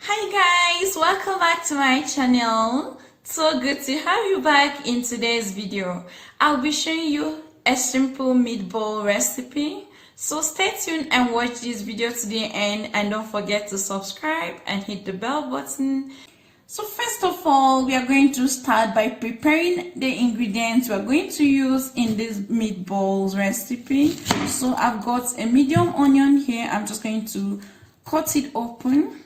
Hi guys, welcome back to my channel. So good to have you back in today's video. I'll be showing you a simple meatball recipe. So stay tuned and watch this video to the end, and don't forget to subscribe and hit the bell button. So first of all, we are going to start by preparing the ingredients we are going to use in this meatballs recipe. So I've got a medium onion here. I'm just going to cut it open.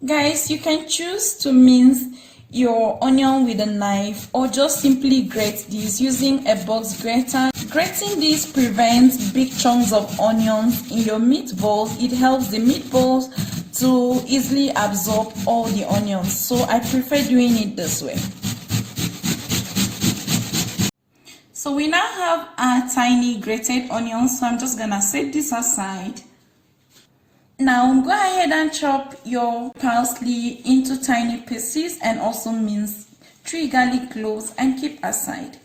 Guys, you can choose to mince your onion with a knife or just simply grate this using a box grater. Grating this prevents big chunks of onions in your meatballs. It helps the meatballs to easily absorb all the onions, so I prefer doing it this way. So we now have our tiny grated onions, so I'm just gonna set this aside. Now go ahead and chop your parsley into tiny pieces and also mince 3 garlic cloves and keep aside.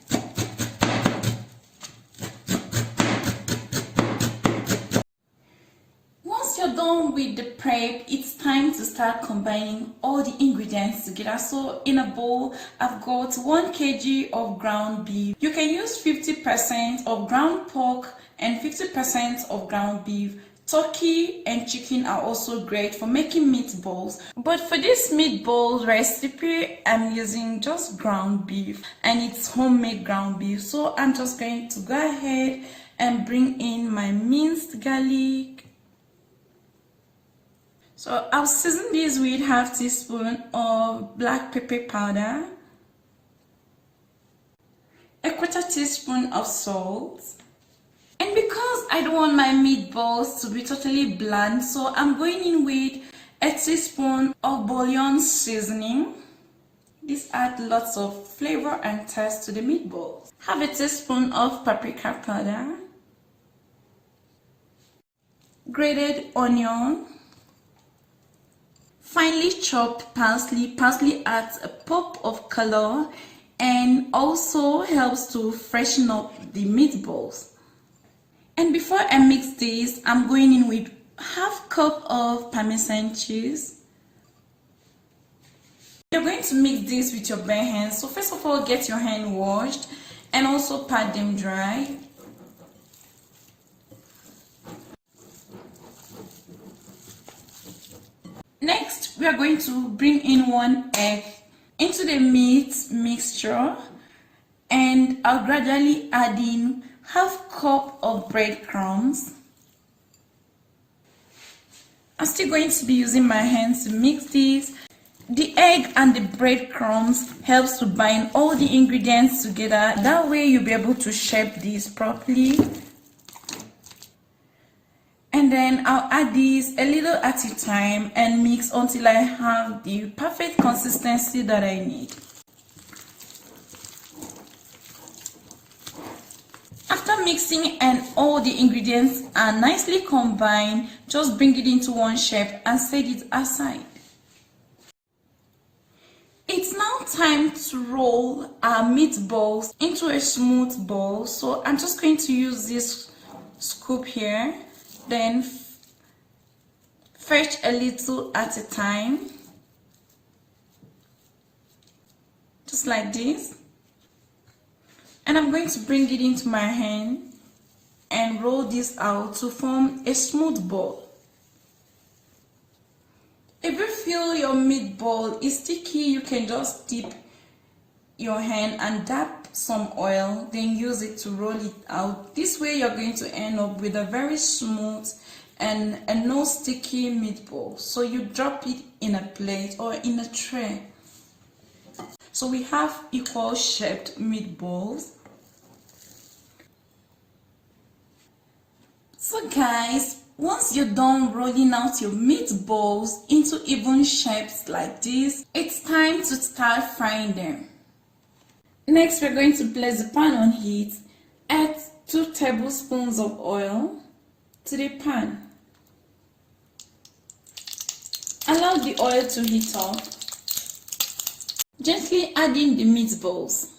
Once you're done with the prep, it's time to start combining all the ingredients together. So in a bowl, I've got 1 kg of ground beef. You can use 50% of ground pork and 50% of ground beef. Turkey and chicken are also great for making meatballs, but for this meatballs recipe I'm using just ground beef, and it's homemade ground beef. So I'm just going to go ahead and bring in my minced garlic. So I'll season this with ½ teaspoon of black pepper powder, ¼ teaspoon of salt. And because I don't want my meatballs to be totally bland, so I'm going in with a teaspoon of bouillon seasoning. This adds lots of flavor and taste to the meatballs. Have a teaspoon of paprika powder, grated onion, finely chopped parsley. Parsley adds a pop of color and also helps to freshen up the meatballs. And before I mix this, I'm going in with ½ cup of Parmesan cheese. You're going to mix this with your bare hands. So first of all, get your hand washed and also pat them dry. Next, we are going to bring in 1 egg into the meat mixture, and I'll gradually add in ½ cup of breadcrumbs. I'm still going to be using my hands to mix this. The egg and the breadcrumbs helps to bind all the ingredients together. That way you'll be able to shape this properly. And then I'll add this a little at a time and mix until I have the perfect consistency that I need. After mixing and all the ingredients are nicely combined, just bring it into one shape and set it aside. It's now time to roll our meatballs into a smooth ball. So I'm just going to use this scoop here, then fetch a little at a time, just like this. And I'm going to bring it into my hand and roll this out to form a smooth ball. If you feel your meatball is sticky, you can just dip your hand and dab some oil, then use it to roll it out. This way you're going to end up with a very smooth and no sticky meatball. So you drop it in a plate or in a tray. So we have equal shaped meatballs. So guys, once you're done rolling out your meatballs into even shapes like this, it's time to start frying them. Next, we're going to place the pan on heat. Add 2 tablespoons of oil to the pan. Allow the oil to heat up. Gently add in the meatballs.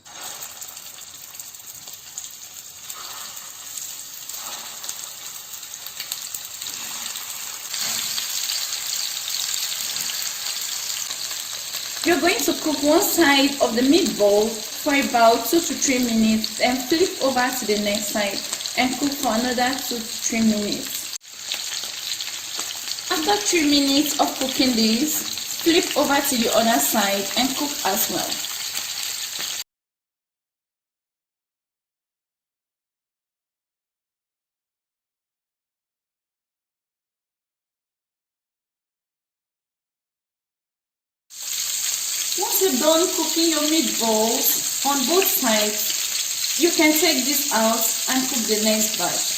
You're going to cook one side of the meatball for about 2 to 3 minutes and flip over to the next side and cook for another 2 to 3 minutes. After 3 minutes of cooking this, flip over to the other side and cook as well. Once you're done cooking your meatballs on both sides, you can take this out and cook the next batch.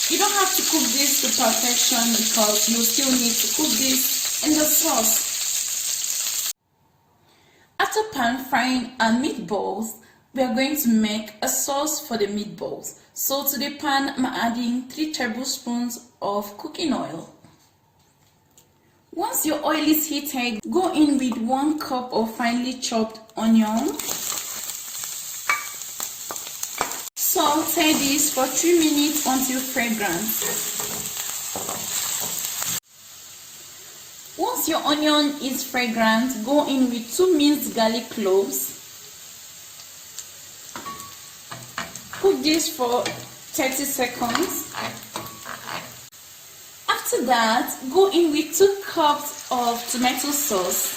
You don't have to cook this to perfection because you still need to cook this in the sauce. After pan frying our meatballs, we are going to make a sauce for the meatballs. So to the pan, I'm adding 3 tablespoons of cooking oil. Once your oil is heated, go in with 1 cup of finely chopped onion. Saute this for 3 minutes until fragrant. Once your onion is fragrant, go in with 2 minced garlic cloves. Cook this for 30 seconds. After that, go in with 2 cups of tomato sauce.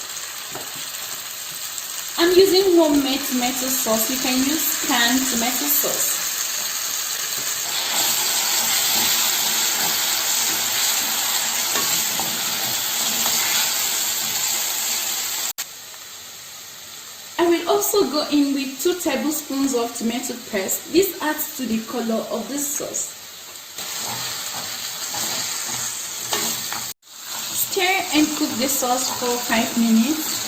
I'm using homemade tomato sauce. You can use canned tomato sauce. I will also go in with 2 tablespoons of tomato paste. This adds to the color of the sauce. Stir and cook the sauce for 5 minutes.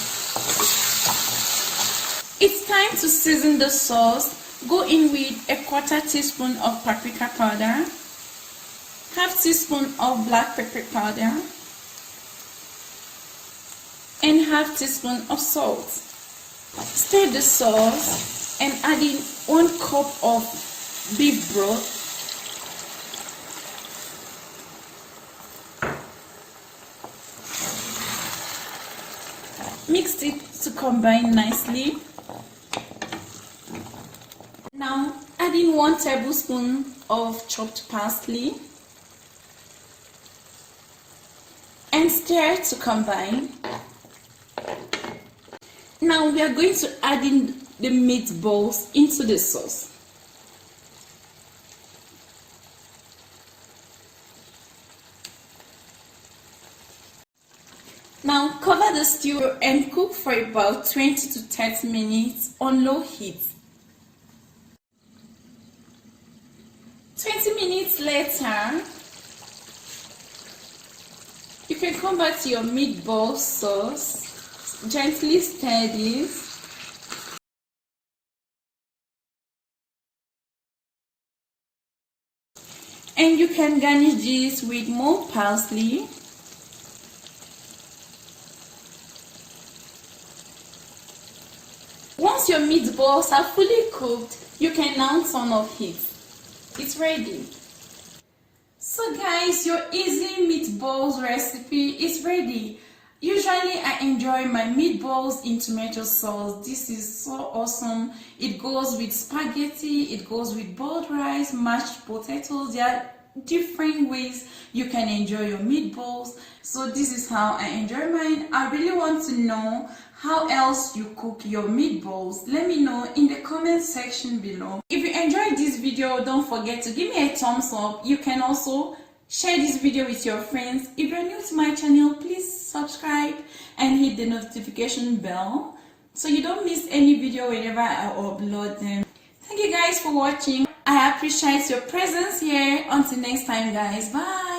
It's time to season the sauce. Go in with 1/4 teaspoon of paprika powder, 1/2 teaspoon of black pepper powder, and 1/2 teaspoon of salt. Stir the sauce and add in 1 cup of beef broth. Mix it to combine nicely. Now add in 1 tablespoon of chopped parsley and stir to combine. Now we are going to add in the meatballs into the sauce. Now cover the stew and cook for about 20 to 30 minutes on low heat. 20 minutes later, you can come back to your meatball sauce. Gently stir this. And you can garnish this with more parsley. Once your meatballs are fully cooked, you can now turn off heat. It's ready. So guys, your easy meatballs recipe is ready. Usually I enjoy my meatballs in tomato sauce. This is so awesome. It goes with spaghetti, it goes with boiled rice, mashed potatoes. There are different ways you can enjoy your meatballs. So this is how I enjoy mine. I really want to know how else you cook your meatballs. Let me know in the comment section below. If you enjoyed this video, don't forget to give me a thumbs up. You can also share this video with your friends. If you're new to my channel, please subscribe and hit the notification bell so you don't miss any video whenever I upload them. Thank you guys for watching. I appreciate your presence here. Until next time guys, bye.